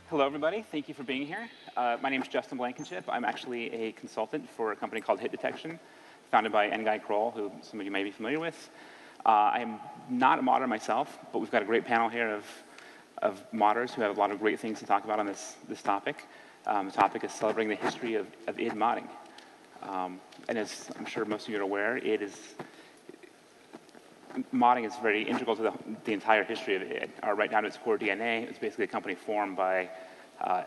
Hello, everybody. Thank you for being here. My name is Justin Blankenship. I'm actually a consultant for a company called Hit Detection, founded by N-Guy Kroll, who some of you may be familiar with. I'm not a modder myself, but we've got a great panel here of modders who have a lot of great things to talk about on this topic. The topic is celebrating the history of id modding. And as I'm sure most of you are aware, modding is very integral to the entire history of id. Right down to its core DNA, it's basically a company formed by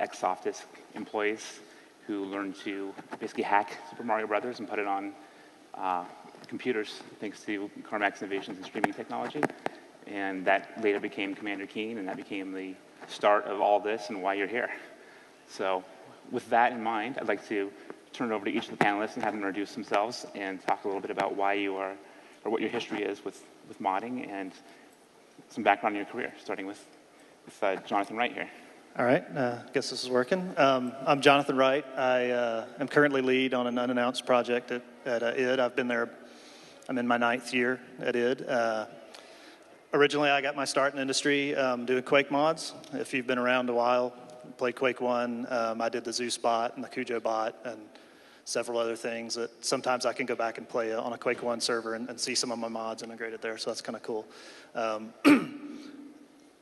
ex-Softisk employees who learned to basically hack Super Mario Brothers and put it on computers thanks to Carmack's innovations in streaming technology. And that later became Commander Keen, and that became the start of all this and why you're here. So with that in mind, I'd like to turn it over to each of the panelists and have them introduce themselves and talk a little bit about why you are, or what your history is with modding and some background in your career, starting with Jonathan Wright here. All right, I guess this is working. I'm Jonathan Wright. I am currently lead on an unannounced project at id. I've been there, I'm in my 9th year at id. Originally, I got my start in industry doing Quake mods. If you've been around a while, played Quake 1, I did the Zeus bot and the Cujo bot and several other things that sometimes I can go back and play on a Quake 1 server and see some of my mods integrated there, so that's kind of cool.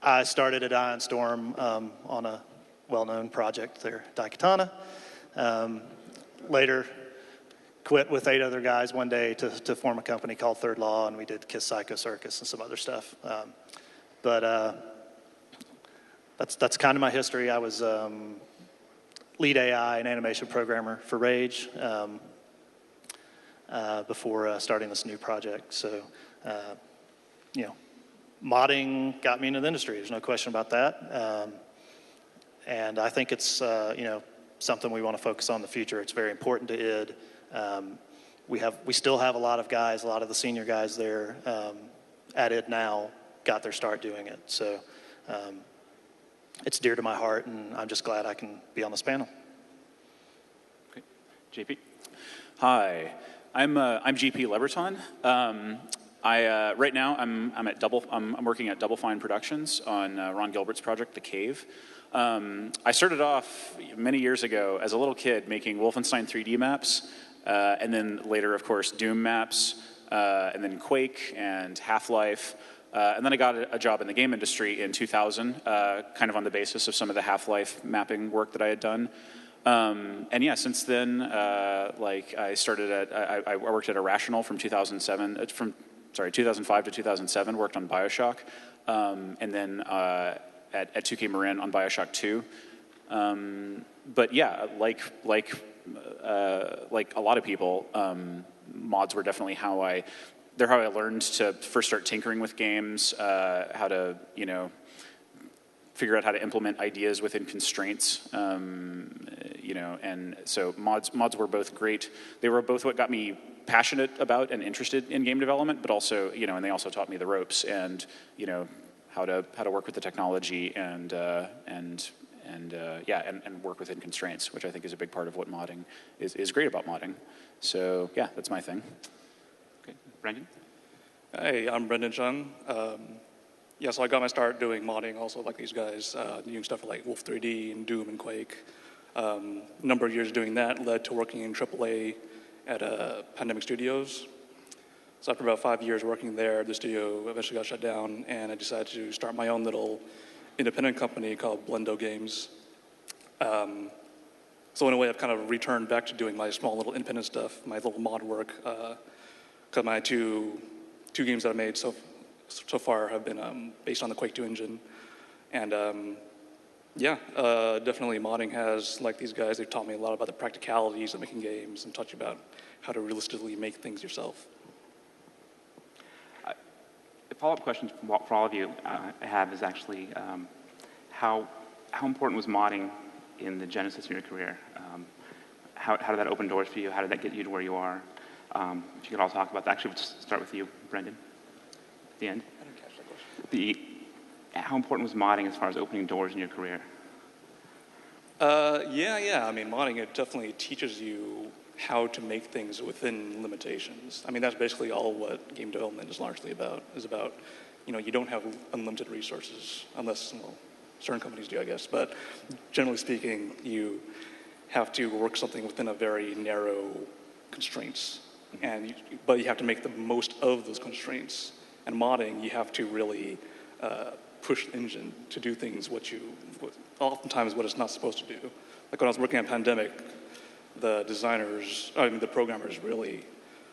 I started at Ion Storm on a well-known project there, Daikatana. Later, quit with 8 other guys one day to form a company called Third Law, and we did Kiss Psycho Circus and some other stuff. That's kind of my history. I was lead AI and animation programmer for Rage before starting this new project. So, modding got me into the industry. There's no question about that. And I think it's, something we want to focus on in the future. It's very important to id. We still have a lot of guys, a lot of the senior guys there at id now got their start doing it. So it's dear to my heart, and I'm just glad I can be on this panel. Okay. JP? Hi, I'm GP LeBreton. Right now I'm working at Double Fine Productions on Ron Gilbert's project, The Cave. I started off many years ago as a little kid making Wolfenstein 3D maps, and then later, of course, Doom maps, and then Quake and Half-Life. And then I got a job in the game industry in 2000, kind of on the basis of some of the Half-Life mapping work that I had done. And yeah, since then, I worked at Irrational from 2005 to 2007, worked on BioShock, and then at 2K Marin on BioShock 2. But yeah, like a lot of people, mods were definitely how I learned to first start tinkering with games, how to, figure out how to implement ideas within constraints, and so mods were both great. They were both what got me passionate about and interested in game development, but also, and they also taught me the ropes and, how to work with the technology and work within constraints, which I think is a big part of what modding is great about modding. So yeah, that's my thing. Okay, Brendon? Hey, I'm Brendon Chung. So I got my start doing modding also like these guys, doing stuff like Wolf 3D and Doom and Quake. A number of years doing that led to working in AAA at Pandemic Studios. So after about 5 years working there, the studio eventually got shut down, and I decided to start my own little independent company called Blendo Games. So in a way, I've kind of returned back to doing my small little independent stuff, my little mod work, because my two games that I made so far have been based on the Quake 2 engine. And definitely modding has, like these guys, they've taught me a lot about the practicalities of making games and taught you about how to realistically make things yourself. A follow-up question for all of you I have is actually how important was modding in the genesis of your career? How did that open doors for you? How did that get you to where you are? If you could all talk about that. Actually, let's start with you, Brendon, at the end. I didn't catch that question. How important was modding as far as opening doors in your career? I mean, modding, it definitely teaches you how to make things within limitations. I mean, that's basically all what game development is largely about, you don't have unlimited resources unless, certain companies do, I guess. But generally speaking, you have to work something within a very narrow constraints, but you have to make the most of those constraints. And modding, you have to really push the engine to do things oftentimes what it's not supposed to do. Like when I was working on Pandemic, the programmers really,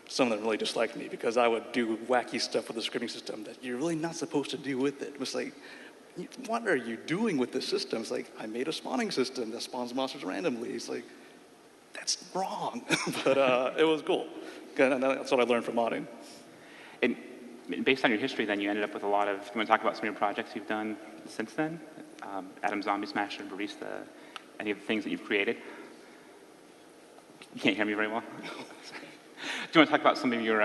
some of them really disliked me because I would do wacky stuff with the scripting system that you're really not supposed to do with it. It was like, what are you doing with this system? It's like, I made a spawning system that spawns monsters randomly. It's like, that's wrong. But it was cool. And that's what I learned from modding. And based on your history, then, you ended up with a lot of, you want to talk about some of your projects you've done since then? Atom Zombie Smasher, Barista, any of the things that you've created? You can't hear me very well? Do you want to talk about some of your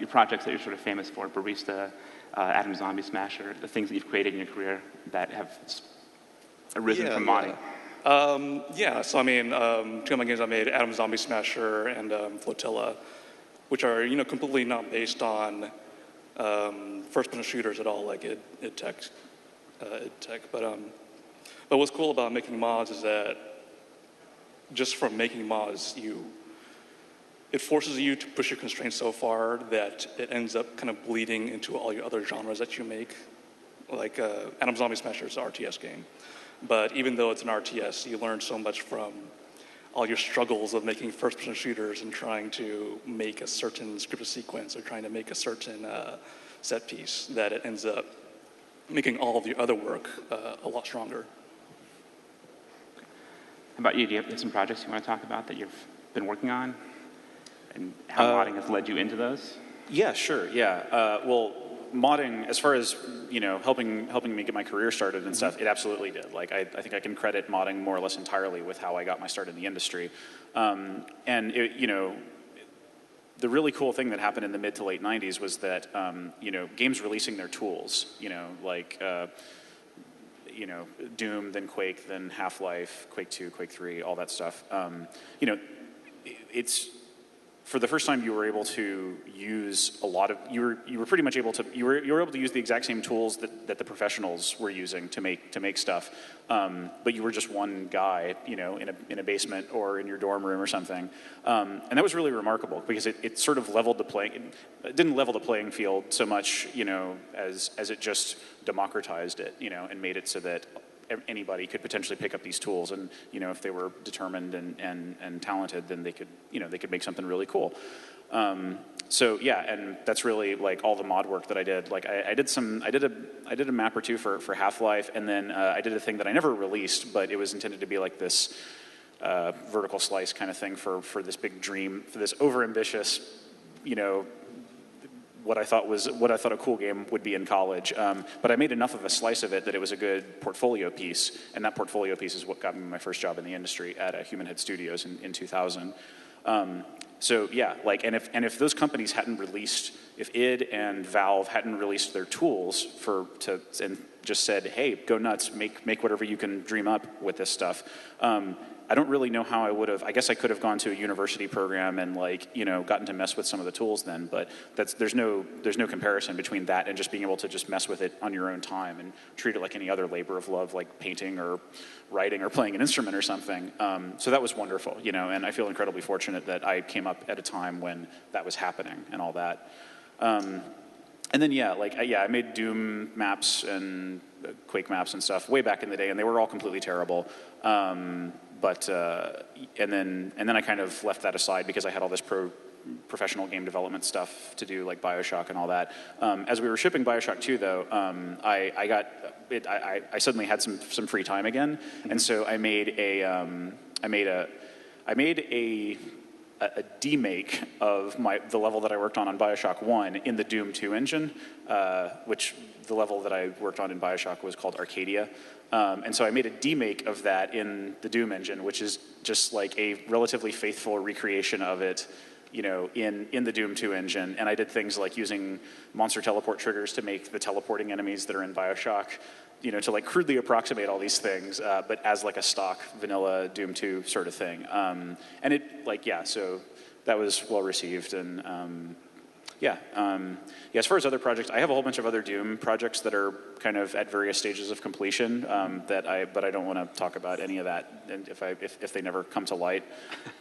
projects that you're sort of famous for, Barista, Atom Zombie Smasher, the things that you've created in your career that have arisen from modding? So I mean, two of my games I made, Atom Zombie Smasher and Flotilla, which are completely not based on first-person shooters at all, like id Tech. But what's cool about making mods is that just from making mods, it forces you to push your constraints so far that it ends up kind of bleeding into all your other genres that you make. Like Atom Zombie Smasher is an RTS game. But even though it's an RTS, you learn so much from all your struggles of making first-person shooters and trying to make a certain scripted sequence or trying to make a certain set piece that it ends up making all of the other work a lot stronger. How about you? Do you have some projects you want to talk about that you've been working on? And how modding has led you into those? Yeah, sure. Yeah. Well, modding, as far as helping me get my career started and stuff, it absolutely did. Like, I think I can credit modding more or less entirely with how I got my start in the industry. And the really cool thing that happened in the mid to late '90s was that games releasing their tools, like Doom, then Quake, then Half-Life, Quake 2, Quake 3, all that stuff. It's for the first time you were able to use a lot of you were pretty much able to you were able to use the exact same tools that the professionals were using to make stuff, but you were just one guy in a basement or in your dorm room or something, and that was really remarkable because it sort of leveled the playing. It didn't level the playing field so much as it just democratized it and made it so that anybody could potentially pick up these tools, and if they were determined and talented, then they could make something really cool. So yeah, and that's really like all the mod work that I did. Like I did a map or two for Half-Life, and then I did a thing that I never released, but it was intended to be like this vertical slice kind of thing for this big dream, for this overambitious, what I thought a cool game would be in college. But I made enough of a slice of it that it was a good portfolio piece, and that portfolio piece is what got me my first job in the industry at Human Head Studios in 2000. So yeah, and if those companies hadn't released, if id and Valve hadn't released their tools and just said, hey, go nuts, make whatever you can dream up with this stuff. I don't really know how I would have. I guess I could have gone to a university program and gotten to mess with some of the tools then. But there's no comparison between that and just being able to just mess with it on your own time and treat it like any other labor of love, like painting or writing or playing an instrument or something. So that was wonderful, and I feel incredibly fortunate that I came up at a time when that was happening and all that. And then I made Doom maps and Quake maps and stuff way back in the day, and they were all completely terrible. But and then I kind of left that aside because I had all this professional game development stuff to do, like BioShock and all that. As we were shipping BioShock 2, though, I suddenly had some free time again, and so I made a demake of the level that I worked on BioShock 1 in the Doom 2 engine, which the level that I worked on in BioShock was called Arcadia. And so I made a demake of that in the Doom engine, which is just like a relatively faithful recreation of it, in the Doom 2 engine. And I did things like using monster teleport triggers to make the teleporting enemies that are in BioShock, to like crudely approximate all these things, but as like a stock vanilla Doom 2 sort of thing. And it so that was well received. And Yeah. Yeah. As far as other projects, I have a whole bunch of other Doom projects that are kind of at various stages of completion. But I don't want to talk about any of that, and if they never come to light.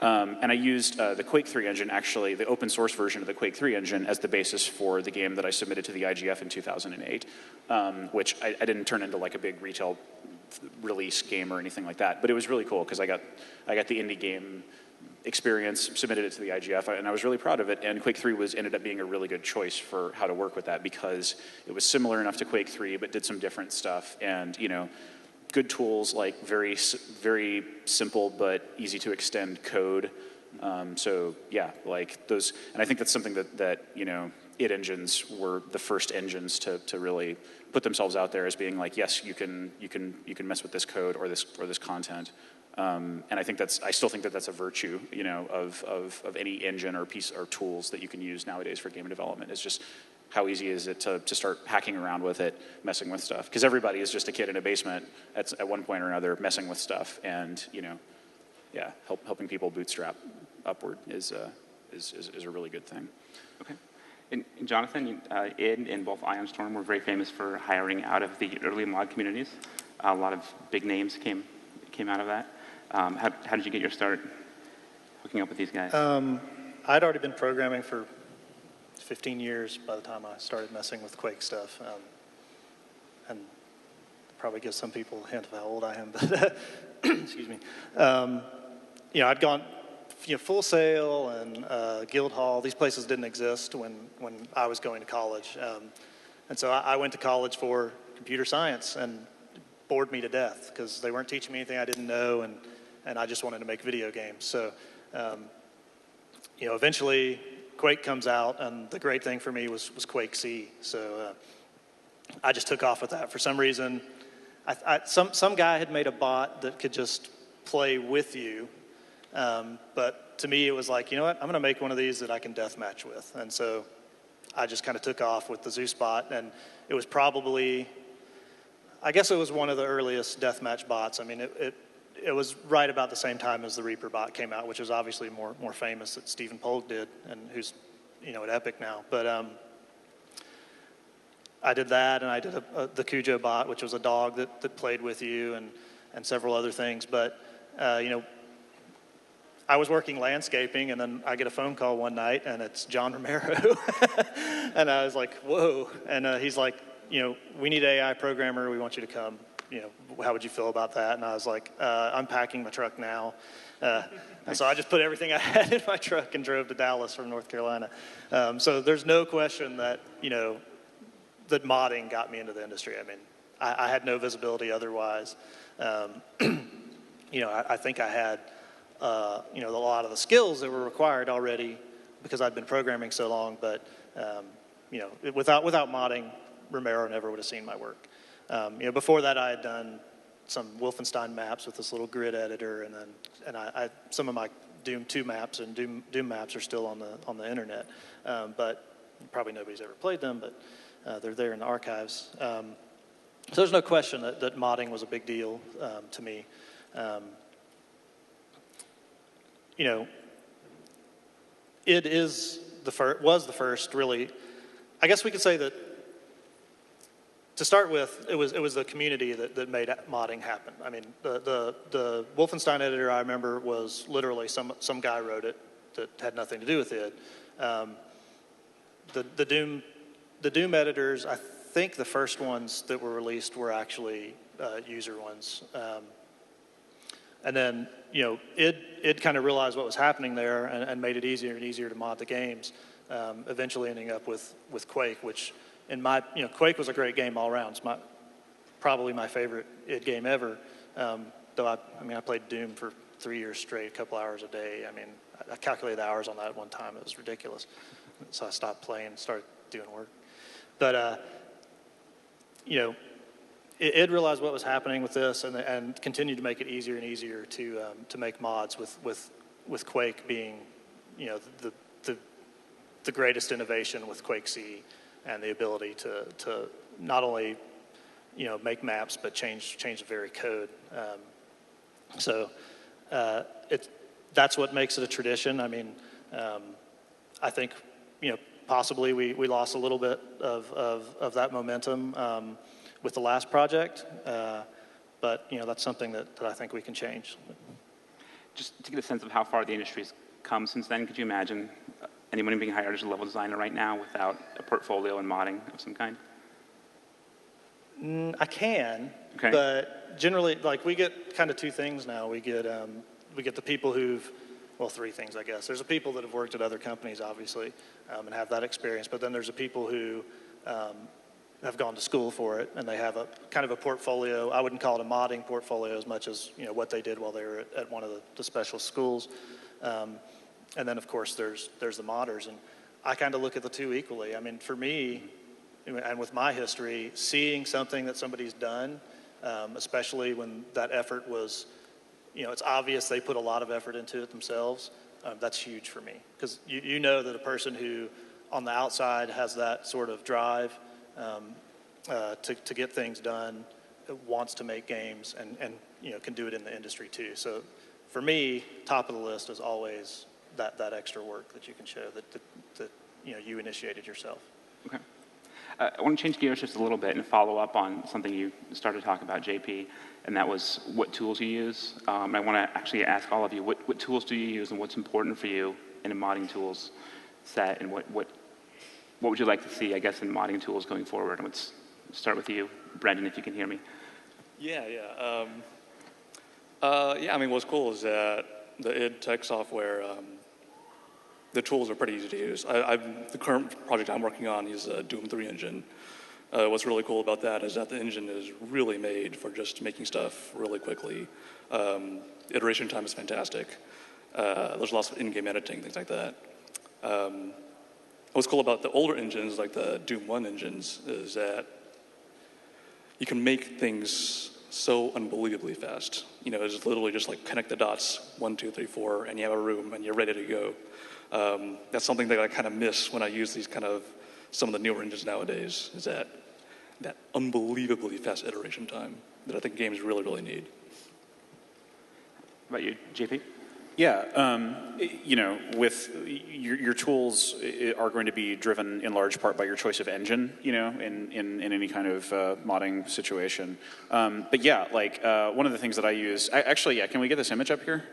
And I used the Quake 3 engine, actually, the open source version of the Quake 3 engine, as the basis for the game that I submitted to the IGF in 2008, which I didn't turn into like a big retail release game or anything like that. But it was really cool because I got the indie game experience, submitted it to the IGF, and I was really proud of it. And Quake 3 ended up being a really good choice for how to work with that because it was similar enough to Quake 3, but did some different stuff. And good tools like very simple but easy to extend code. So yeah, like those, and I think that's something that id engines were the first engines to really put themselves out there as being like, yes, you can mess with this code or this content. And I still think that that's a virtue, of any engine or piece or tools that you can use nowadays for game development. Is just how easy is it to start hacking around with it, messing with stuff? Because everybody is just a kid in a basement at one point or another messing with stuff, and helping people bootstrap upward is a really good thing. Okay. And Jonathan, id and both Ion Storm were very famous for hiring out of the early mod communities. A lot of big names came out of that. How did you get your start hooking up with these guys? I'd already been programming for 15 years by the time I started messing with Quake stuff. And probably gives some people a hint of how old I am, but excuse me. I'd gone Full Sail and Guildhall. These places didn't exist when I was going to college. And so I went to college for computer science, and bored me to death because they weren't teaching me anything I didn't know, and I just wanted to make video games. So, eventually Quake comes out, and the great thing for me was Quake C. So I just took off with that. For some reason, some guy had made a bot that could just play with you, but to me it was like, you know what, I'm going to make one of these that I can deathmatch with. And so I just kind of took off with the Zeus bot, and it was probably, I guess it was one of the earliest deathmatch bots. I mean, it was right about the same time as the Reaper bot came out, which is obviously more famous that Stephen Polk did, and who's at Epic now. But I did that, and I did the Cujo bot, which was a dog that played with you, and several other things. But I was working landscaping, and then I get a phone call one night, and it's John Romero, and I was like, whoa! And he's like, we need an AI programmer. We want you to come. How would you feel about that? And I was like, I'm packing my truck now. And so I just put everything I had in my truck and drove to Dallas from North Carolina. So there's no question that, that modding got me into the industry. I mean, I had no visibility otherwise. I think I had, a lot of the skills that were required already because I'd been programming so long. But, without modding, Romero never would have seen my work. Before that, I had done some Wolfenstein maps with this little grid editor, and I some of my Doom 2 maps and Doom maps are still on the internet, but probably nobody's ever played them, but they're there in the archives. So there's no question that modding was a big deal to me. It was the first really. I guess we could say that. To start with, it was the community that made modding happen. I mean, the Wolfenstein editor I remember was literally some guy wrote it that had nothing to do with it. The Doom editors, I think the first ones that were released were actually user ones. And then it kind of realized what was happening there and made it easier and easier to mod the games. Eventually ending up with Quake, which. Quake was a great game all around. It's probably my favorite id game ever. Though I played Doom for 3 years straight, a couple hours a day. I mean, I calculated the hours on that at one time. It was ridiculous. So I stopped playing and started doing work. But it realized what was happening with this and continued to make it easier and easier to make mods with Quake being, the greatest innovation with Quake C. And the ability to not only, make maps, but change the very code. That's what makes it a tradition. I mean, I think, possibly we lost a little bit of that momentum with the last project, but that's something that I think we can change. Just to get a sense of how far the industry's come since then, could you imagine anyone being hired as a level designer right now without a portfolio and modding of some kind? I can, okay. But generally, like, we get kind of two things now. We get the people who've, well, three things, I guess. There's the people that have worked at other companies, obviously, and have that experience. But then there's the people who have gone to school for it, and they have a kind of a portfolio. I wouldn't call it a modding portfolio as much as what they did while they were at one of the special schools. And then, of course, there's the modders. And I kind of look at the two equally. I mean, for me, and with my history, seeing something that somebody's done, especially when that effort was, it's obvious they put a lot of effort into it themselves, that's huge for me. Because you know that a person who, on the outside, has that sort of drive to get things done, wants to make games, and can do it in the industry too. So for me, top of the list is always that extra work that you can show that you initiated yourself. Okay. I want to change gears just a little bit and follow up on something you started to talk about, JP, and that was what tools you use. I want to actually ask all of you, what tools do you use and what's important for you in a modding tools set, and what would you like to see, I guess, in modding tools going forward? And let's start with you, Brendon, if you can hear me. Yeah. I mean, what's cool is that the id Tech software, the tools are pretty easy to use. The current project I'm working on is a Doom 3 engine. What's really cool about that is that the engine is really made for just making stuff really quickly. Iteration time is fantastic. There's lots of in-game editing, things like that. What's cool about the older engines, like the Doom 1 engines, is that you can make things so unbelievably fast. It's literally just like connect the dots, 1, 2, 3, 4, and you have a room and you're ready to go. That's something that I kind of miss when I use these some of the newer engines nowadays, is that unbelievably fast iteration time that I think games really, really need. How about you, JP? Yeah, with your tools are going to be driven in large part by your choice of engine, in any kind of modding situation. But yeah, one of the things that I use, can we get this image up here?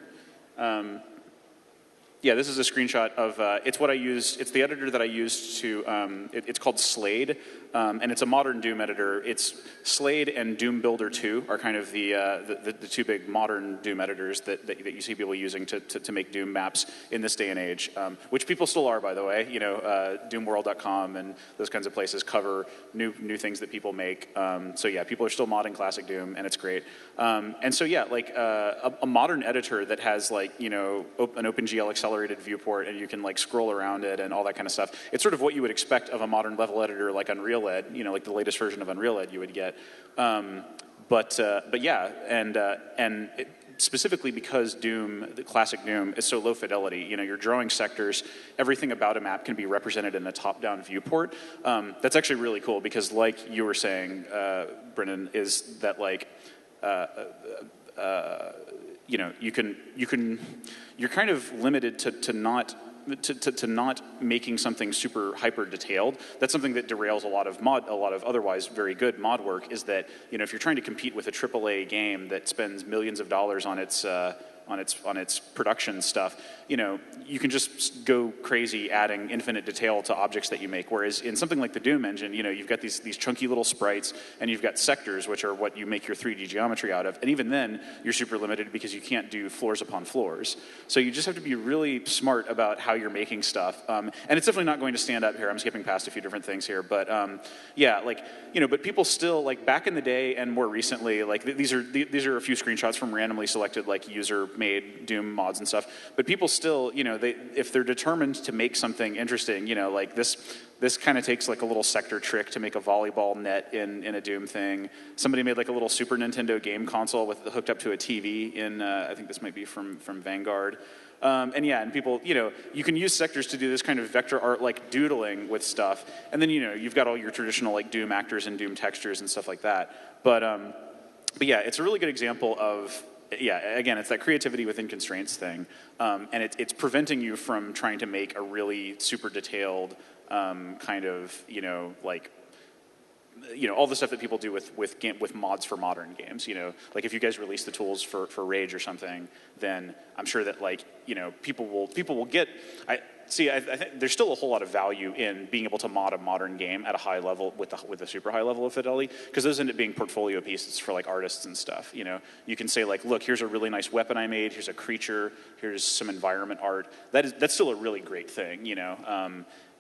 Yeah, this is a screenshot of, it's what I used, it's the editor that I used to, it's called Slade, and it's a modern Doom editor. It's Slade and Doom Builder 2 are kind of the two big modern Doom editors that you see people using to make Doom maps in this day and age, which people still are, by the way. Doomworld.com and those kinds of places cover new things that people make. So yeah, people are still modding classic Doom, and it's great. And so yeah, a modern editor that has an OpenGL accelerated viewport, and you can scroll around it and all that kind of stuff. It's sort of what you would expect of a modern level editor like Unreal Ed, like the latest version of Unreal Ed you would get. But yeah, and specifically because Doom, the classic Doom, is so low fidelity, you're drawing sectors, everything about a map can be represented in a top-down viewport. That's actually really cool because, like you were saying, Brennan, is that you're kind of limited to not making something super hyper detailed. That's something that derails a lot of otherwise very good mod work, is that if you're trying to compete with a AAA game that spends millions of dollars on its production stuff, you can just go crazy adding infinite detail to objects that you make. Whereas in something like the Doom engine, you've got these chunky little sprites, and you've got sectors, which are what you make your 3D geometry out of. And even then, you're super limited because you can't do floors upon floors. So you just have to be really smart about how you're making stuff. And it's definitely not going to stand up here. I'm skipping past a few different things here, but but people still, back in the day and more recently, these are a few screenshots from randomly selected user-made Doom mods and stuff. But people still, if they're determined to make something interesting, this kind of takes a little sector trick to make a volleyball net in a Doom thing. Somebody made a little Super Nintendo game console hooked up to a TV in, I think this might be from Vanguard. And people, you can use sectors to do this kind of vector art doodling with stuff. And then, you've got all your traditional Doom actors and Doom textures and stuff like that. But yeah, it's a really good example of, again, it's that creativity within constraints thing. And it's preventing you from trying to make a really super detailed kind of, like, all the stuff that people do with mods for modern games. Like if you guys release the tools for Rage or something, then I'm sure that, like, people will get. I think there's still a whole lot of value in being able to mod a modern game at a high level with a super high level of fidelity, because those end up being portfolio pieces for like artists and stuff. You can say like, look, here's a really nice weapon I made. Here's a creature. Here's some environment art. That's still a really great thing.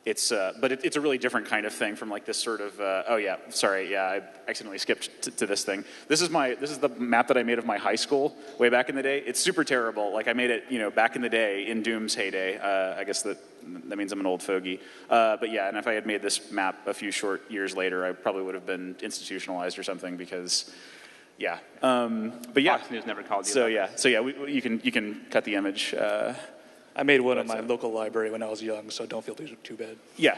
But it's a really different kind of thing from like this sort of I accidentally skipped to this thing. This is the map that I made of my high school way back in the day. It's super terrible. Like I made it back in the day in Doom's heyday. I guess that means I'm an old fogey. But yeah, and if I had made this map a few short years later, I probably would have been institutionalized or something because. Yeah, but yeah. Fox News never called you. So you can cut the image. I made one in my local library when I was young, so don't feel too bad. Yeah.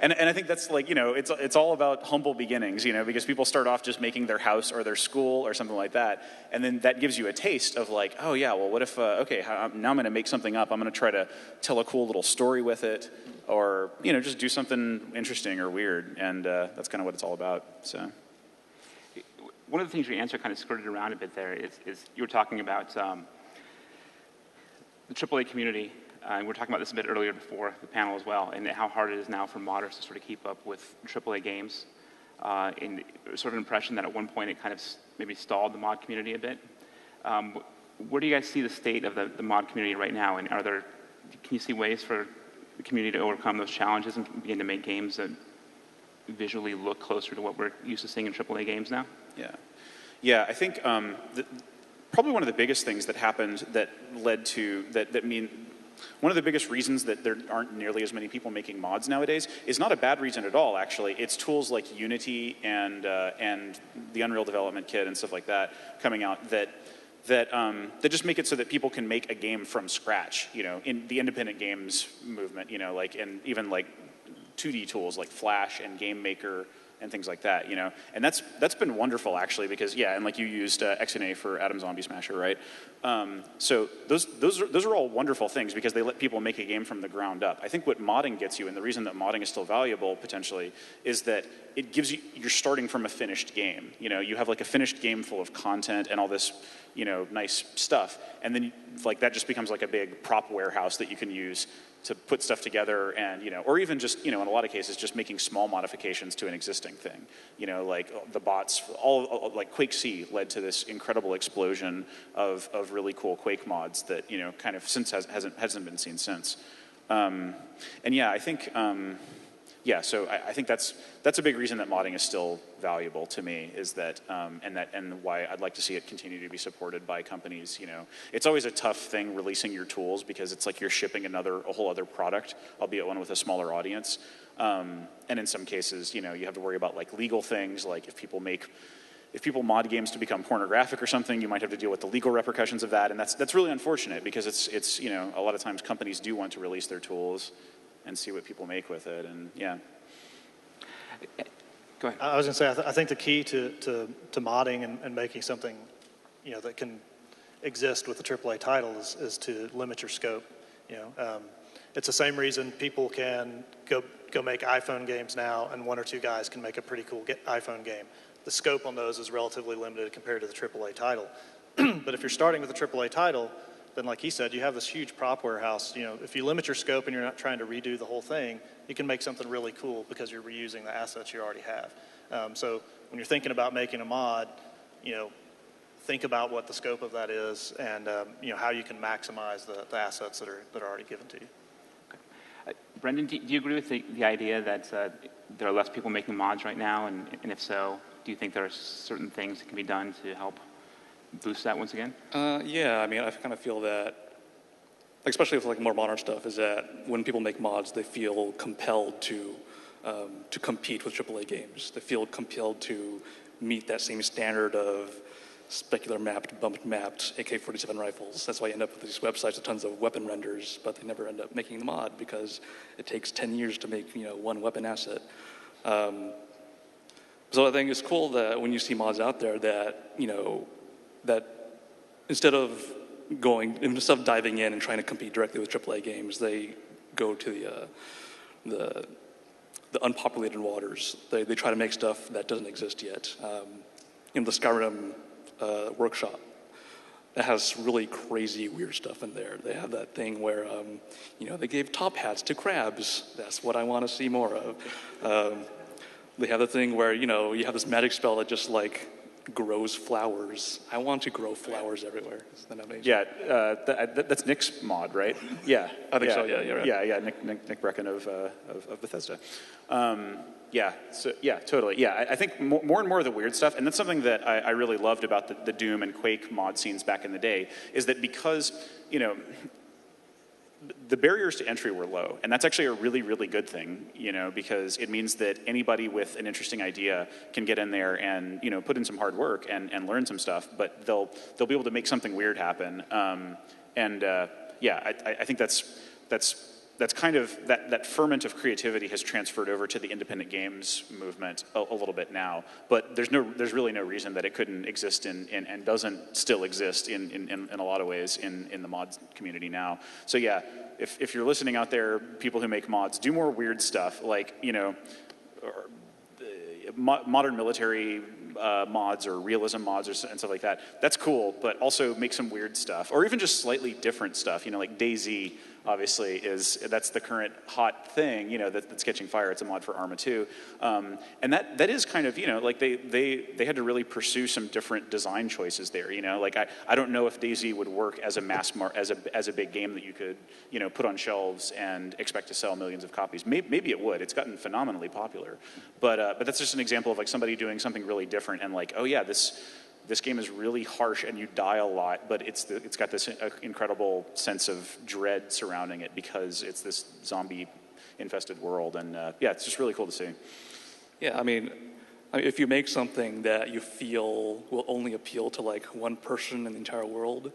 And I think that's like, it's all about humble beginnings, because people start off just making their house or their school or something like that. And then that gives you a taste of like, oh yeah, well, what if, now I'm going to make something up. I'm going to try to tell a cool little story with it, or, just do something interesting or weird. And that's kind of what it's all about, so. One of the things your answer kind of skirted around a bit there is you were talking about the AAA community, and we were talking about this a bit earlier before the panel as well, and how hard it is now for modders to sort of keep up with AAA games. And sort of an impression that at one point it kind of maybe stalled the mod community a bit. Where do you guys see the state of the mod community right now? And can you see ways for the community to overcome those challenges and begin to make games that visually look closer to what we're used to seeing in AAA games now? Yeah. I think probably one of the biggest things that happened that led to one of the biggest reasons that there aren't nearly as many people making mods nowadays is not a bad reason at all, actually. It's tools like Unity and the Unreal Development Kit and stuff like that coming out that just make it so that people can make a game from scratch, in the independent games movement, and even like 2D tools like Flash and Game Maker and things like that, and that's been wonderful actually, because and like you used XNA for Atom Zombie Smasher, right? So those are all wonderful things because they let people make a game from the ground up. I think what modding gets you, and the reason that modding is still valuable potentially, is that it gives you're starting from a finished game. You have like a finished game full of content and all this nice stuff, and then like that just becomes like a big prop warehouse that you can use to put stuff together, and or even just in a lot of cases just making small modifications to an existing thing. Like the bots, all like Quake C led to this incredible explosion of really cool Quake mods that kind of since hasn't been seen since. And yeah, I think. So I think that's a big reason that modding is still valuable to me, is that and why I'd like to see it continue to be supported by companies. It's always a tough thing releasing your tools because it's like you're shipping a whole other product, albeit one with a smaller audience. And in some cases, you have to worry about like legal things, like if people mod games to become pornographic or something, you might have to deal with the legal repercussions of that, and that's really unfortunate because it's a lot of times companies do want to release their tools and see what people make with it, and yeah. Go ahead. I was going to say, I think the key to modding and making something, that can exist with a AAA title is to limit your scope. It's the same reason people can go make iPhone games now, and one or two guys can make a pretty cool iPhone game. The scope on those is relatively limited compared to the AAA title. But if you're starting with a AAA title, then like he said, you have this huge prop warehouse. If you limit your scope and you're not trying to redo the whole thing, you can make something really cool because you're reusing the assets you already have. So when you're thinking about making a mod, think about what the scope of that is and how you can maximize the assets that are already given to you. Okay. Brendon, do you agree with the idea that there are less people making mods right now? And if so, do you think there are certain things that can be done to help boost that once again? Yeah, I mean, I kind of feel that, especially with like more modern stuff, is that when people make mods, they feel compelled to compete with AAA games. They feel compelled to meet that same standard of specular mapped, bumped mapped AK-47 rifles. That's why you end up with these websites with tons of weapon renders, but they never end up making the mod because it takes 10 years to make one weapon asset. So I think it's cool that when you see mods out there that that instead of diving in and trying to compete directly with AAA games, they go to the unpopulated waters. They try to make stuff that doesn't exist yet. In the Skyrim workshop, it has really crazy, weird stuff in there. They have that thing where, they gave top hats to crabs. That's what I want to see more of. They have the thing where, you have this magic spell that just like grows flowers. I want to grow flowers everywhere. Isn't that amazing? Yeah, that's Nick's mod, right? Yeah, I think so. Yeah, you're right. Yeah, Nick Brecken of Bethesda. Totally. Yeah, I think more and more of the weird stuff, and that's something that I really loved about the Doom and Quake mod scenes back in the day, is that because, the barriers to entry were low, and that's actually a really, really good thing, because it means that anybody with an interesting idea can get in there and, put in some hard work and learn some stuff, but they'll be able to make something weird happen. I think that's kind of that ferment of creativity has transferred over to the independent games movement a little bit now. But there's really no reason that it couldn't exist and doesn't still exist in a lot of ways in the mod community now. So yeah, if you're listening out there, people who make mods, do more weird stuff like modern military mods or realism mods and stuff like that. That's cool, but also make some weird stuff, or even just slightly different stuff. Like DayZ, obviously, that's the current hot thing. That's catching fire. It's a mod for Arma 2, and that is kind of like they had to really pursue some different design choices there. Like I don't know if DayZ would work as a as a big game that you could put on shelves and expect to sell millions of copies. Maybe it would. It's gotten phenomenally popular, but that's just an example of like somebody doing something really different and like, oh yeah, this game is really harsh and you die a lot, but it's got this incredible sense of dread surrounding it because it's this zombie-infested world, and it's just really cool to see. Yeah, I mean, if you make something that you feel will only appeal to like one person in the entire world,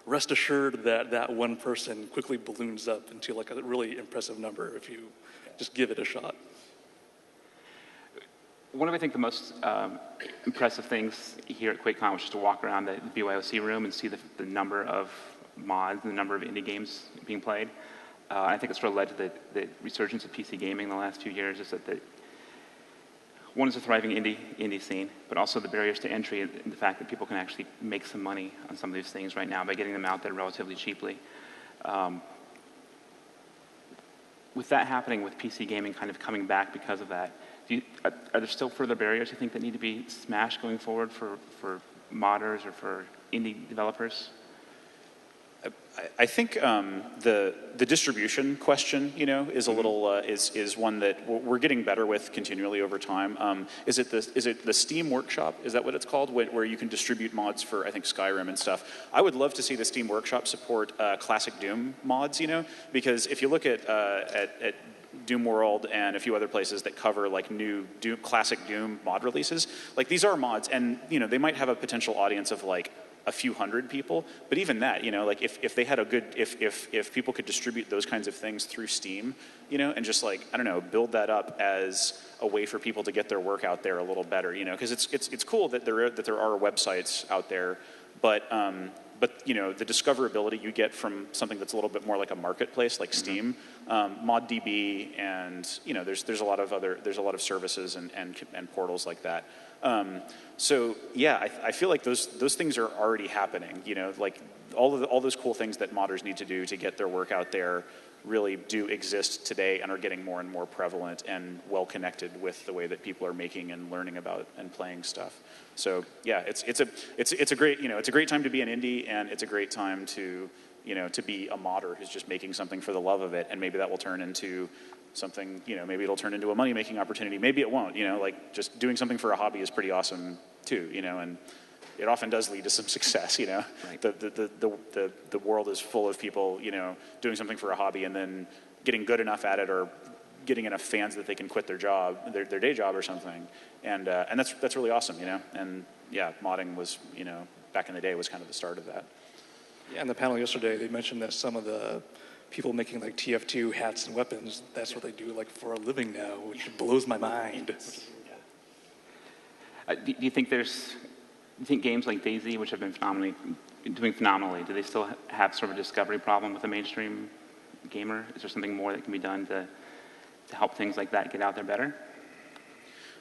rest assured that one person quickly balloons up into like a really impressive number if you just give it a shot. One of, I think, the most impressive things here at QuakeCon was just to walk around the BYOC room and see the number of mods and the number of indie games being played. I think it sort of led to the resurgence of PC gaming in the last few years, is that one is a thriving indie scene, but also the barriers to entry and the fact that people can actually make some money on some of these things right now by getting them out there relatively cheaply. With that happening, with PC gaming kind of coming back because of that, are there still further barriers you think that need to be smashed going forward for modders or for indie developers? I think the distribution question, is a little is one that we're getting better with continually over time. Is it the Steam Workshop? Is that what it's called? Where you can distribute mods for, I think, Skyrim and stuff. I would love to see the Steam Workshop support classic Doom mods, because if you look at Doom World and a few other places that cover like new classic Doom mod releases, like these are mods, and they might have a potential audience of like a few hundred people, but even that, like if they had if people could distribute those kinds of things through Steam, and just like, I don't know, build that up as a way for people to get their work out there a little better, because it's cool that there are websites out there, but the discoverability you get from something that's a little bit more like a marketplace, like Steam, ModDB, and there's a lot of services and portals like that. So yeah, I feel like those things are already happening. Like all those cool things that modders need to do to get their work out there really do exist today and are getting more and more prevalent and well connected with the way that people are making and learning about and playing stuff. So yeah, it's a great time to be an indie, and it's a great time to be a modder who's just making something for the love of it, and maybe that will turn into something, maybe it'll turn into a money-making opportunity. Maybe it won't, like just doing something for a hobby is pretty awesome too, and it often does lead to some success, Right. The world is full of people, doing something for a hobby and then getting good enough at it or getting enough fans that they can quit their job, their day job or something. And that's really awesome, And yeah, modding was, back in the day was kind of the start of that. Yeah, in the panel yesterday, they mentioned that some of the people making like TF2 hats and weapons, that's what they do like for a living now, which blows my mind. Do you think games like DayZ, which have been doing phenomenally, do they still have sort of a discovery problem with the mainstream gamer? Is there something more that can be done to to help things like that get out there better?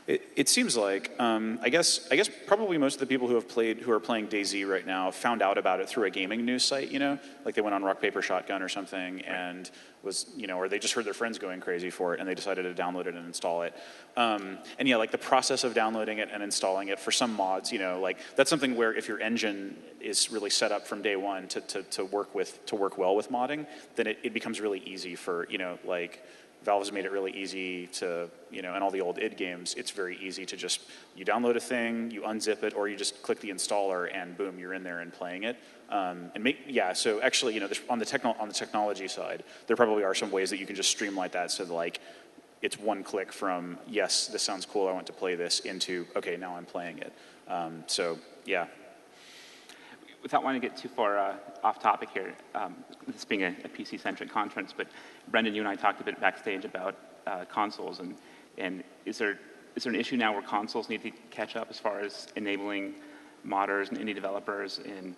It seems like I guess probably most of the people who are playing DayZ right now found out about it through a gaming news site, like they went on Rock Paper Shotgun or something and was or they just heard their friends going crazy for it and they decided to download it and install it. And yeah, like the process of downloading it and installing it for some mods, like that's something where if your engine is really set up from day one to work well with modding, then it becomes really easy for like. Valve's made it really easy to, in all the old id games, it's very easy to just, you download a thing, you unzip it, or you just click the installer and boom, you're in there and playing it. So actually, on the technology side, there probably are some ways that you can just streamline that so that, like, it's one click from, yes, this sounds cool, I want to play this, into, okay, now I'm playing it. Yeah. Without wanting to get too far off topic here, this being a PC-centric conference, but Brendon, you and I talked a bit backstage about consoles, and is there an issue now where consoles need to catch up as far as enabling modders and indie developers, and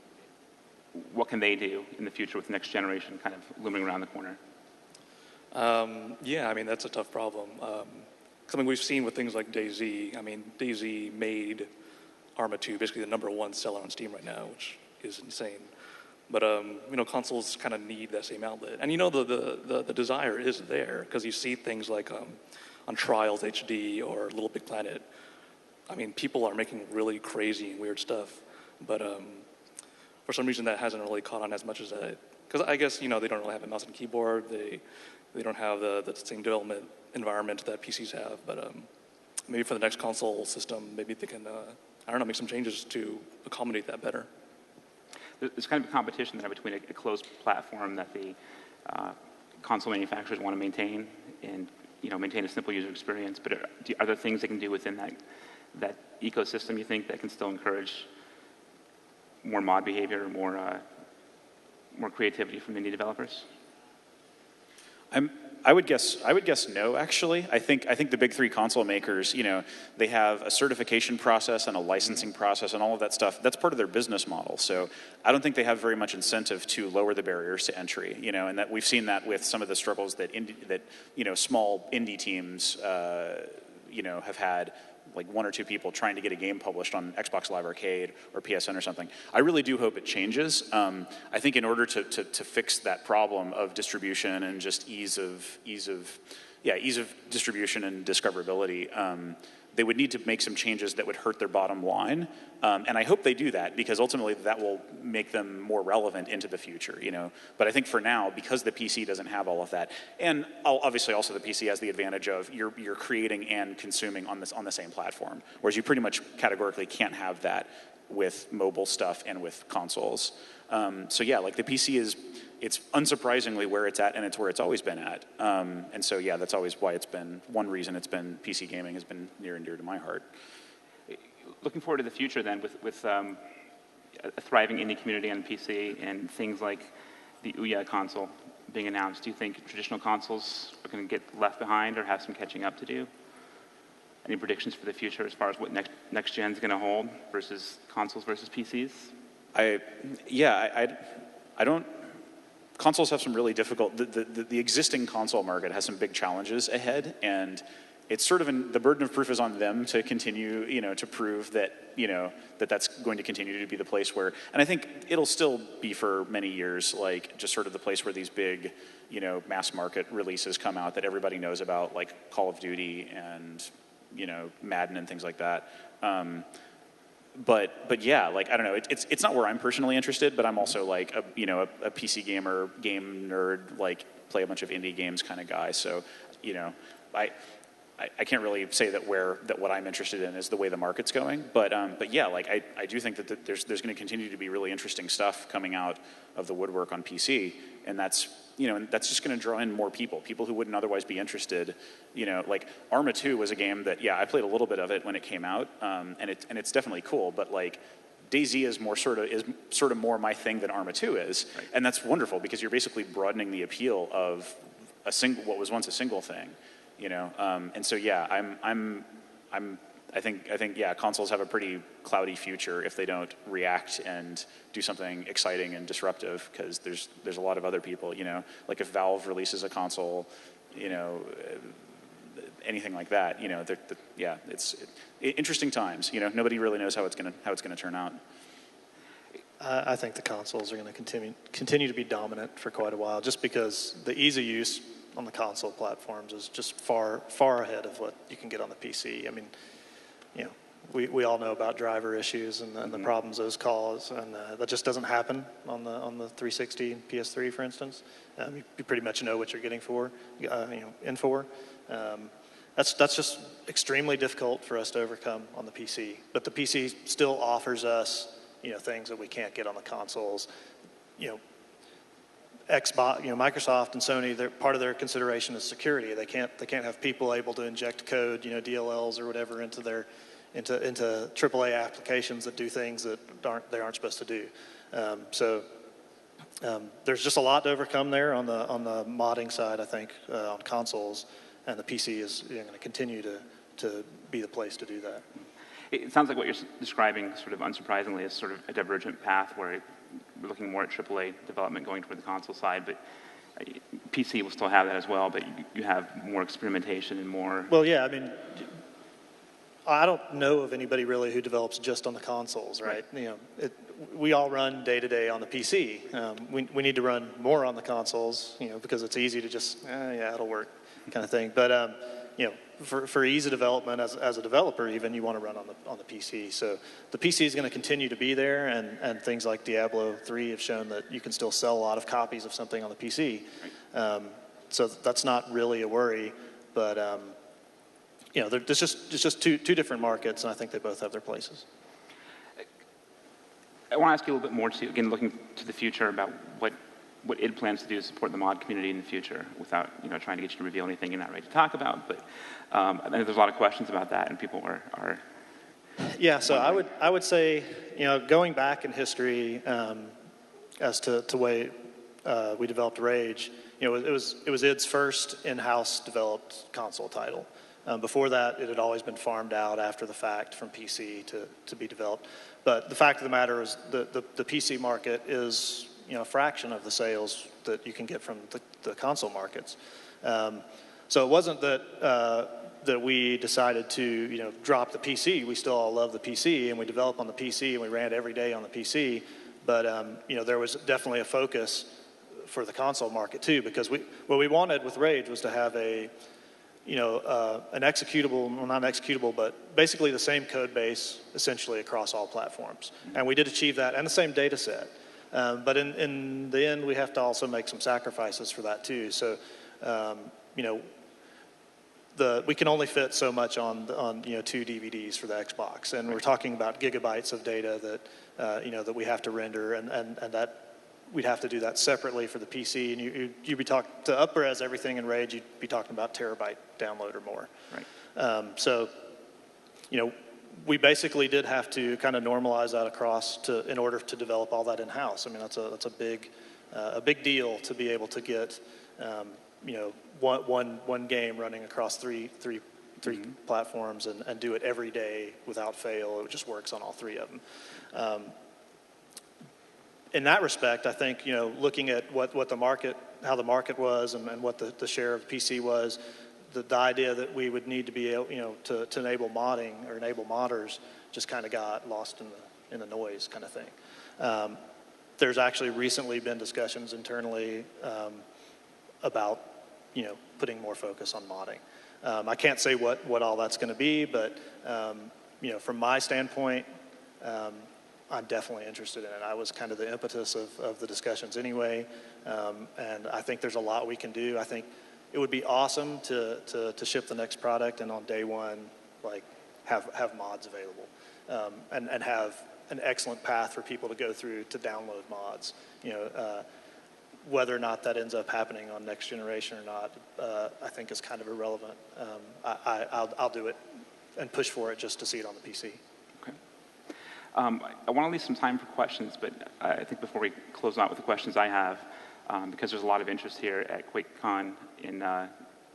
what can they do in the future with the next generation kind of looming around the corner? Yeah, I mean, that's a tough problem. Something we've seen with things like DayZ. I mean, DayZ made Arma 2 basically the #1 seller on Steam right now, which is insane. But consoles kind of need that same outlet, and the desire is there because you see things like on Trials HD or Little Big Planet. I mean, people are making really crazy and weird stuff, but for some reason that hasn't really caught on as much as that. Because I guess they don't really have a mouse and keyboard. They don't have the same development environment that PCs have. But maybe for the next console system, maybe they can make some changes to accommodate that better. There's kind of a competition there between a closed platform that the console manufacturers want to maintain and maintain a simple user experience. But are there things they can do within that ecosystem, you think, that can still encourage more mod behavior, more creativity from indie developers? I would guess no, actually. I think the big three console makers, they have a certification process and a licensing process and all of that stuff. That's part of their business model. So I don't think they have very much incentive to lower the barriers to entry, and that we've seen that with some of the struggles that small indie teams, have had, like one or two people trying to get a game published on Xbox Live Arcade or PSN or something. I really do hope it changes. I think in order to fix that problem of distribution and just ease of distribution and discoverability, they would need to make some changes that would hurt their bottom line. And I hope they do that because ultimately that will make them more relevant into the future, But I think for now, because the PC doesn't have all of that, and obviously also the PC has the advantage of you're creating and consuming on the same platform, whereas you pretty much categorically can't have that with mobile stuff and with consoles. So yeah, like the PC it's unsurprisingly where it's at, and it's where it's always been at. And so yeah, that's always why it's been one reason PC gaming has been near and dear to my heart. Looking forward to the future then with a thriving indie community on PC and things like the Ouya console being announced, do you think traditional consoles are going to get left behind or have some catching up to do? Any predictions for the future as far as what next gen's going to hold versus consoles versus PCs? I don't. Consoles have some really difficult. The existing console market has some big challenges ahead, and it's sort of the burden of proof is on them to continue, to prove that, that's going to continue to be the place where. And I think it'll still be for many years, like just sort of the place where these big, mass market releases come out that everybody knows about, like Call of Duty and Madden and things like that. But yeah, like I don't know, it's not where I'm personally interested, but I'm also like a PC gamer, game nerd, like play a bunch of indie games kind of guy. So, I can't really say that what I'm interested in is the way the market's going. But yeah, like I do think that there's going to continue to be really interesting stuff coming out of the woodwork on PC, and that's just going to draw in more people who wouldn't otherwise be interested. Like Arma 2 was a game that, I played a little bit of it when it came out, and it's definitely cool. But like DayZ is sort of more my thing than Arma 2 is, right. And that's wonderful because you're basically broadening the appeal of what was once a single thing. And so I think consoles have a pretty cloudy future if they don't react and do something exciting and disruptive, because there's a lot of other people, like if Valve releases a console, anything like that. It's interesting times. Nobody really knows how it's gonna turn out. I think the consoles are going to continue to be dominant for quite a while, just because the ease of use on the console platforms is just far ahead of what you can get on the PC. I mean, we all know about driver issues and the problems those cause, and that just doesn't happen on the 360 and PS3, for instance. You pretty much know what you're getting in for. That's just extremely difficult for us to overcome on the PC. But the PC still offers us things that we can't get on the consoles. Xbox, Microsoft and Sony, part of their consideration is security. They can't have people able to inject code, DLLs or whatever into AAA applications that do things that they aren't supposed to do. There's just a lot to overcome there on the modding side, I think, on consoles, and the PC is going to continue to be the place to do that. It sounds like what you're describing, sort of unsurprisingly, is sort of a divergent path where we're looking more at AAA development going toward the console side, but PC will still have that as well, but you have more experimentation and more... Well, yeah, I mean, I don't know of anybody really who develops just on the consoles, right? We all run day-to-day on the PC. We need to run more on the consoles, because it's easy to just, yeah, it'll work kind of thing. But, for ease of development as a developer even, you want to run on the PC. So the PC is going to continue to be there, and things like Diablo 3 have shown that you can still sell a lot of copies of something on the PC. So that's not really a worry, but there's just two different markets, and I think they both have their places. I want to ask you a little bit more, too, again, looking to the future about what id plans to do to support the mod community in the future, without trying to get you to reveal anything you're not ready to talk about. But I think there's a lot of questions about that, and people are yeah. So I would say going back in history as to the way we developed Rage, it was id's first in-house developed console title. Before that, it had always been farmed out after the fact from PC to be developed. But the fact of the matter is the PC market is a fraction of the sales that you can get from the console markets. So it wasn't that we decided to drop the PC. We still all love the PC, and we developed on the PC, and we ran every day on the PC. But there was definitely a focus for the console market too, because what we wanted with Rage was to have an executable, well, not an executable, but basically the same code base essentially across all platforms. And we did achieve that, and the same data set. But in the end, we have to also make some sacrifices for that too. So, we can only fit so much on 2 DVDs for the Xbox, and we're talking about gigabytes of data that that we have to render, and that we'd have to do that separately for the PC. And you'd be talking to up-res everything in Rage, you'd be talking about terabyte download or more. Right. So, we basically did have to kind of normalize that across in order to develop all that in-house. I mean, that's a big deal to be able to get one game running across three platforms and do it every day without fail. It just works on all three of them. In that respect, I think looking at what the market, how the market was, and what the share of PC was. The idea that we would need to be able, to enable modding or enable modders just kind of got lost in the noise kind of thing. There's actually recently been discussions internally about, putting more focus on modding. I can't say what all that's going to be, but, from my standpoint, I'm definitely interested in it. I was kind of the impetus of the discussions anyway, and I think there's a lot we can do. I think it would be awesome to ship the next product and on day one, have mods available, and have an excellent path for people to go through to download mods. Whether or not that ends up happening on next generation or not, I think is kind of irrelevant. I'll do it and push for it just to see it on the PC. Okay. I want to leave some time for questions, but I think before we close out with the questions I have, because there's a lot of interest here at QuakeCon in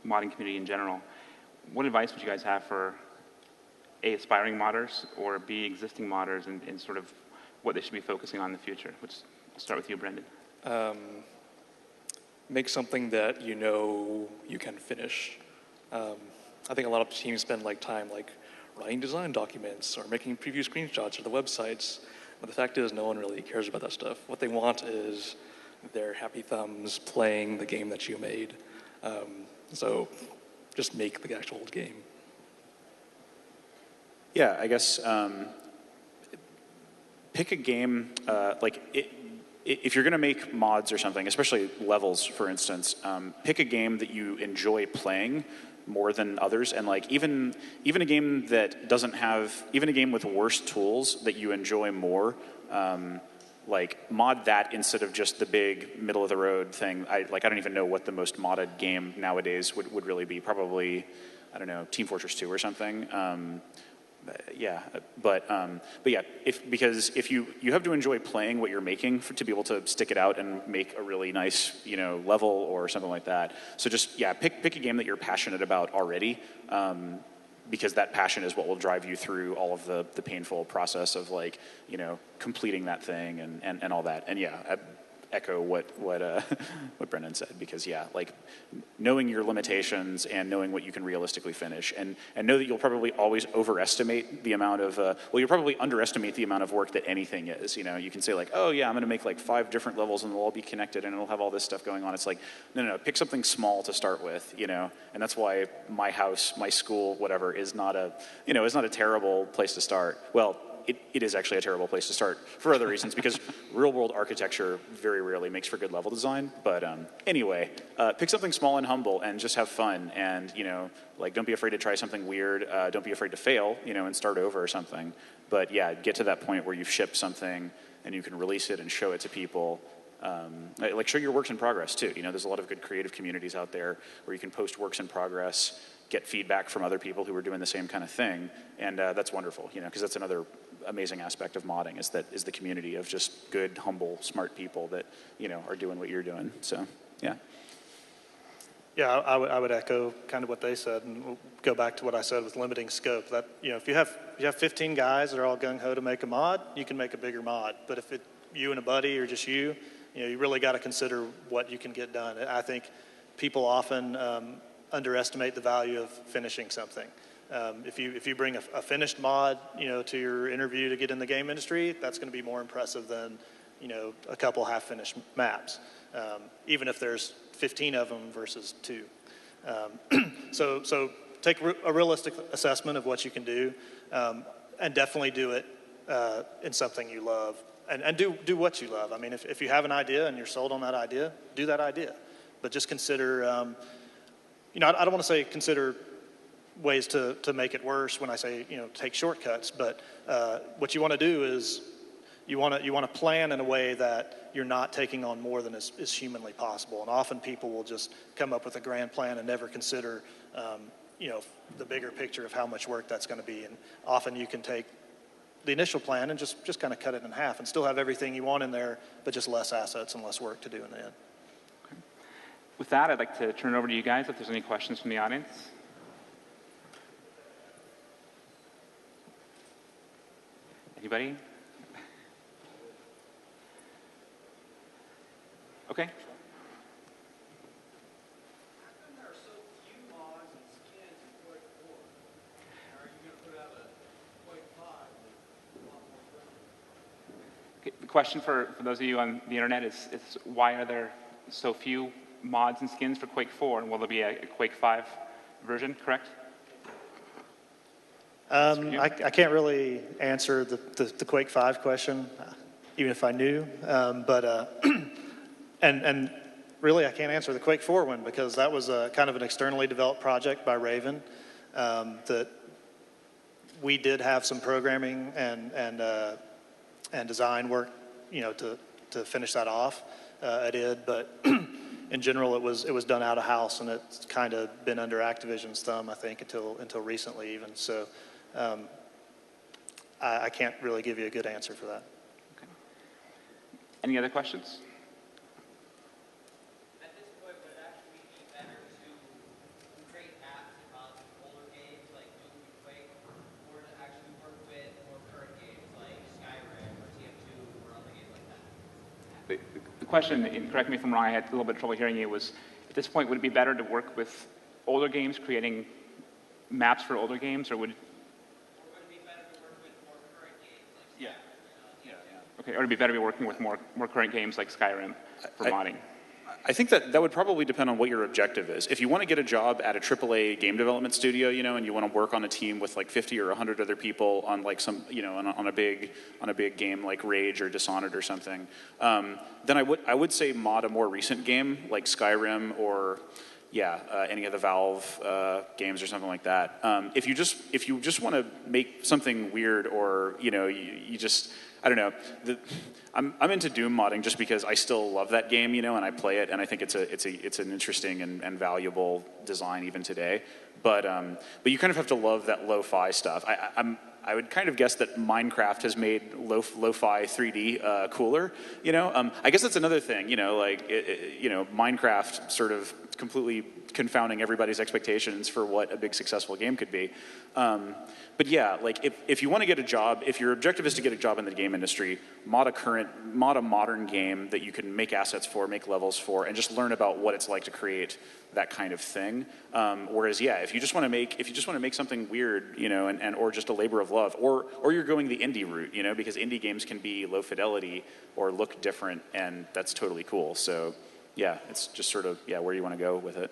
modding community in general, what advice would you guys have for A, aspiring modders, or B, existing modders, and sort of what they should be focusing on in the future? I'll start with you, Brendon. Make something that you can finish. I think a lot of teams spend like time like writing design documents or making preview screenshots of the websites. But the fact is, no one really cares about that stuff. What they want is their happy thumbs playing the game that you made. So just make the actual game. Yeah, I guess pick a game, if you're going to make mods or something, especially levels, for instance, pick a game that you enjoy playing more than others, and like even a game that doesn't have, even a game with worse tools that you enjoy more, like mod that instead of just the big middle of the road thing. I don't even know what the most modded game nowadays would really be. Probably, I don't know, Team Fortress 2 or something. But yeah, because if you have to enjoy playing what you're making to be able to stick it out and make a really nice, level or something like that. So just, pick a game that you're passionate about already, because that passion is what will drive you through all of the painful process of completing that thing and all that. And I echo what Brendon said, because knowing your limitations and knowing what you can realistically finish, and know that you'll probably always overestimate the amount of you'll probably underestimate the amount of work that anything is. You can say I'm going to make 5 different levels and they'll all be connected and it'll have all this stuff going on. It's no, pick something small to start with, and that's why my house, my school, whatever, is not a terrible place to start. Well, it is actually a terrible place to start for other reasons, because real-world architecture very rarely makes for good level design. But anyway, pick something small and humble and just have fun. And, don't be afraid to try something weird. Don't be afraid to fail, and start over or something. But, get to that point where you've shipped something and you can release it and show it to people. Show your works in progress, too. There's a lot of good creative communities out there where you can post works in progress, get feedback from other people who are doing the same kind of thing, and that's wonderful, because that's another amazing aspect of modding, is the community of just good, humble, smart people that are doing what you're doing. So I would echo kind of what they said, and we'll go back to what I said with limiting scope. That if you have 15 guys that are all gung ho to make a mod, you can make a bigger mod. But if you and a buddy or just you really got to consider what you can get done. I think people often underestimate the value of finishing something. If you bring a finished mod, to your interview to get in the game industry, that's going to be more impressive than, a couple half-finished maps, even if there's 15 of them versus 2. So take a realistic assessment of what you can do, and definitely do it in something you love, and do what you love. I mean, if you have an idea and you're sold on that idea, do that idea, but just consider. I don't want to say consider ways to make it worse when I say, take shortcuts, but what you want to do is you want to plan in a way that you're not taking on more than is humanly possible. And often people will just come up with a grand plan and never consider, the bigger picture of how much work that's going to be. And often you can take the initial plan and just kind of cut it in half and still have everything you want in there, but just less assets and less work to do in the end. With that, I'd like to turn it over to you guys if there's any questions from the audience. Anybody? Okay. How come there are so few mods and skins in Quake 4? And are you going to put out a Quake 5 with a lot more stuff? Okay, the question for those of you on the internet is why are there so few mods and skins for Quake 4, and will there be a Quake 5 version, correct? I can't really answer the Quake 5 question, even if I knew. And really, I can't answer the Quake 4 one, because that was kind of an externally developed project by Raven that we did have some programming and design work, to finish that off at id, but in general, it was done out of house, and it's kind of been under Activision's thumb, I think, until recently even. So I can't really give you a good answer for that. Okay. Any other questions? At this point, would it actually be better to create apps and mods for older games like Doom and Quake, or to actually work with more current games like Skyrim or TF2 or other games like that? The question, and correct me if I'm wrong, I had a little bit of trouble hearing you, was at this point, would it be better to work with older games creating maps for older games, or would? Or would it be better to work with more current games like Yeah. Skyrim, Yeah. Okay, or would it be better to be working with more current games like Skyrim for modding? I think that would probably depend on what your objective is. If you want to get a job at a AAA game development studio, you know, and you want to work on a team with like 50 or 100 other people on like some, you know, on a big game like Rage or Dishonored or something, then I would say mod a more recent game like Skyrim or any of the Valve games or something like that. If you just want to make something weird, or you know, you just, I don't know. I'm into Doom modding just because I still love that game, you know, and I play it, and I think it's an interesting and valuable design even today. But you kind of have to love that lo-fi stuff. I would kind of guess that Minecraft has made lo-fi 3D cooler. You know, I guess that's another thing. You know, like you know, Minecraft sort of completely confounding everybody's expectations for what a big successful game could be. But yeah, like if you want to get a job, if your objective is to get a job in the game industry, mod a modern game that you can make assets for, make levels for, and just learn about what it's like to create that kind of thing. Whereas, yeah, if you just want to make something weird, you know, and or just a labor of love, or you're going the indie route, you know, because indie games can be low fidelity or look different, and that's totally cool. So, yeah, it's just sort of where you want to go with it.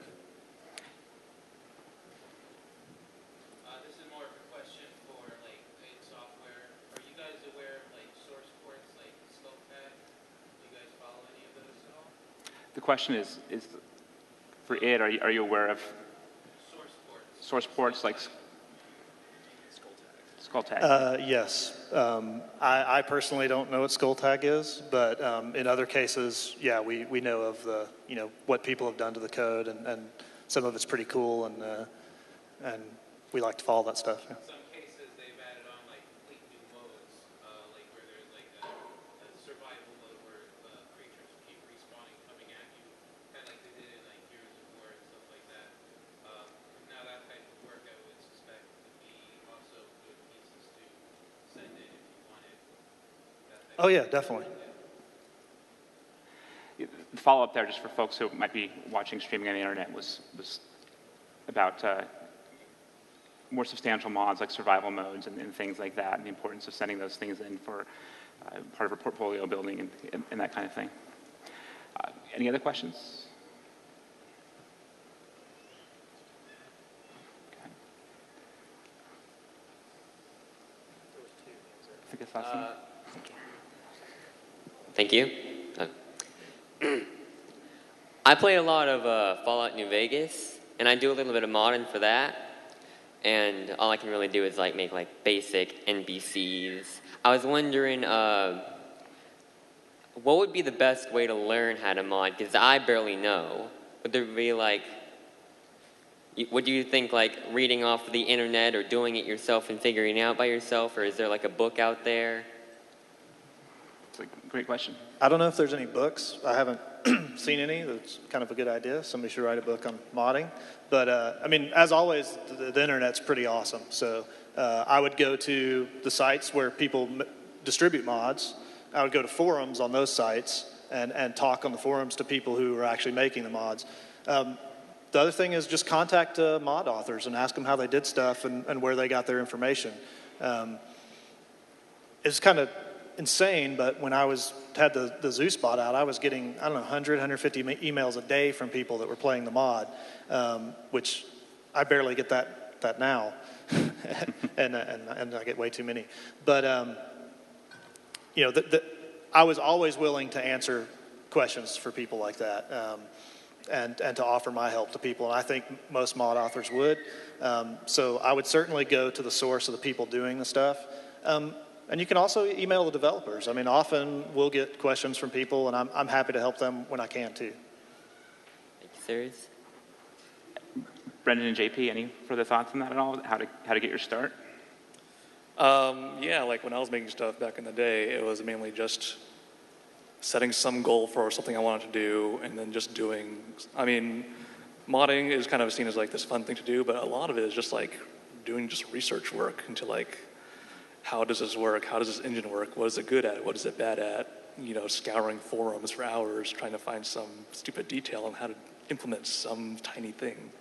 This is more of a question for like in software. Are you guys aware of like source ports like Skulltag? Do you guys follow any of those at all? The question is for id, are you aware of source ports like Skulltag? Yes. I personally don't know what Skulltag is, but in other cases, yeah, we know of the, you know, what people have done to the code, and some of it's pretty cool, and we like to follow that stuff. Yeah. In some cases, they've added on like complete new modes, like where there's like a survival mode where creatures keep respawning, coming at you, kind of like they did in like Gears of War and stuff like that. Now that type of work, I would suspect, would be also good pieces to send in if you wanted that type Oh yeah, definitely. The follow-up there, just for folks who might be watching streaming on the internet, was about more substantial mods like survival modes and things like that, and the importance of sending those things in for part of our portfolio building and that kind of thing. Any other questions? Okay. I think that's last one. Thank you. I play a lot of Fallout New Vegas, and I do a little bit of modding for that. And all I can really do is like make like basic NPCs. I was wondering, what would be the best way to learn how to mod? Because I barely know. Would there be like, what do you think, like reading off the internet or doing it yourself and figuring it out by yourself, or is there like a book out there? It's a great question. I don't know if there's any books. I haven't seen any. That's kind of a good idea. Somebody should write a book on modding. But, I mean, as always, the internet's pretty awesome. So I would go to the sites where people distribute mods. I would go to forums on those sites and talk on the forums to people who are actually making the mods. The other thing is just contact mod authors and ask them how they did stuff and where they got their information. It's kind of insane, but when I had the Zeus bot out, I was getting, I don't know, 100, 150 emails a day from people that were playing the mod, which I barely get that now, and I get way too many. But you know, I was always willing to answer questions for people like that, and to offer my help to people, and I think most mod authors would. So I would certainly go to the source of the people doing the stuff. And you can also email the developers. I mean, often we'll get questions from people, and I'm happy to help them when I can, too. Thank you, sirs. Brendon and JP, any further thoughts on that at all? How to get your start? Yeah, like when I was making stuff back in the day, it was mainly just setting some goal for something I wanted to do, and then just doing. I mean, modding is kind of seen as like this fun thing to do, but a lot of it is just like doing just research work into like, how does this work? How does this engine work? What is it good at? What is it bad at? You know, scouring forums for hours, trying to find some stupid detail on how to implement some tiny thing.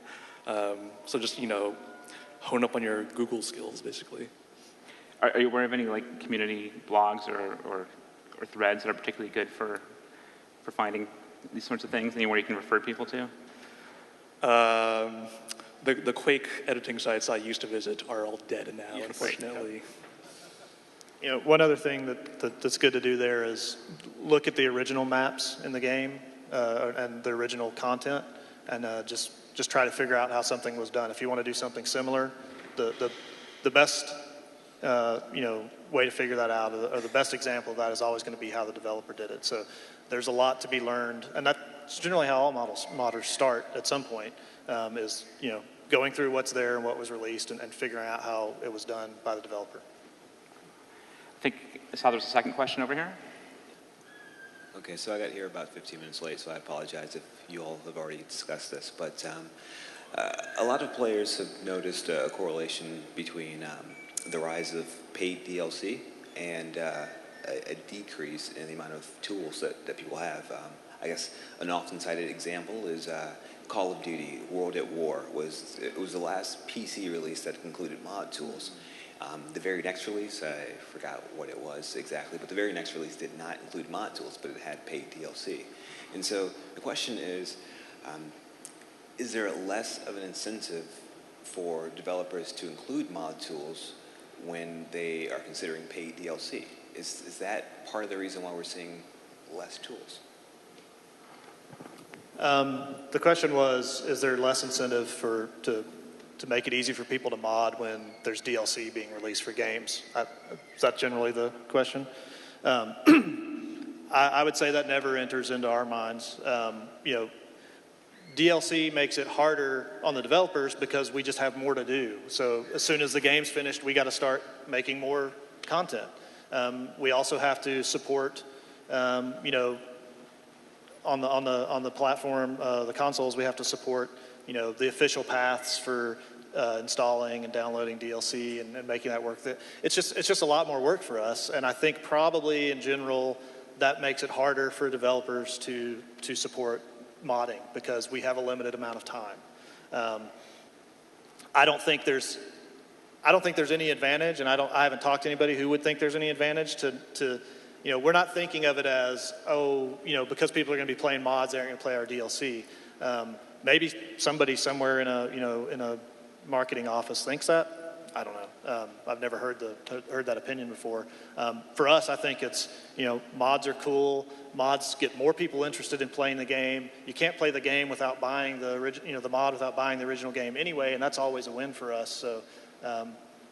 So just, you know, hone up on your Google skills, basically. Are you aware of any like community blogs or threads that are particularly good for finding these sorts of things? Anywhere you can refer people to? The Quake editing sites I used to visit are all dead now, unfortunately. You know, one other thing that's good to do there is look at the original maps in the game and the original content, and just try to figure out how something was done. If you want to do something similar, the best way to figure that out, or the best example of that, is always going to be how the developer did it. So there's a lot to be learned, and that's generally how all modders start at some point. Is going through what's there and what was released, and figuring out how it was done by the developer. I think I saw there's a second question over here. Okay, so I got here about 15 minutes late, so I apologize if you all have already discussed this. But a lot of players have noticed a correlation between the rise of paid DLC and a decrease in the amount of tools that people have. I guess an often cited example is Call of Duty World at War. It was the last PC release that included mod tools. The very next release, I forgot what it was exactly, but the very next release did not include mod tools, but it had paid DLC. And so the question is there less of an incentive for developers to include mod tools when they are considering paid DLC? Is that part of the reason why we're seeing less tools? The question was, is there less incentive to make it easy for people to mod when there's DLC being released for games? Is that generally the question? I would say that never enters into our minds. DLC makes it harder on the developers because we just have more to do. So as soon as the game's finished, we got to start making more content. We also have to support, on the platform, the consoles, we have to support, the official paths for installing and downloading DLC and making that work. It's just a lot more work for us, and I think probably in general that makes it harder for developers to support modding because we have a limited amount of time. I don't think there's any advantage, and I haven't talked to anybody who would think there's any advantage to we're not thinking of it as, because people are going to be playing mods, they're going to play our DLC. Maybe somebody somewhere in a marketing office thinks that. I don't know. I've never heard that opinion before. For us, I think it's, mods are cool. Mods get more people interested in playing the game. You can't play the game without buying the mod without buying the original game anyway, and that's always a win for us. So,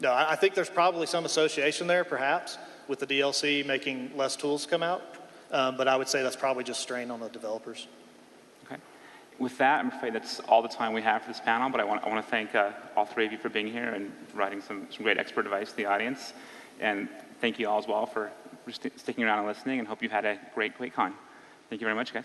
no, I think there's probably some association there, perhaps, with the DLC making less tools come out. But I would say that's probably just strain on the developers. Okay. With that, I'm afraid that's all the time we have for this panel, but I want to thank all three of you for being here and providing some great expert advice to the audience. And thank you all as well for sticking around and listening, and hope you had a great QuakeCon. Thank you very much, guys.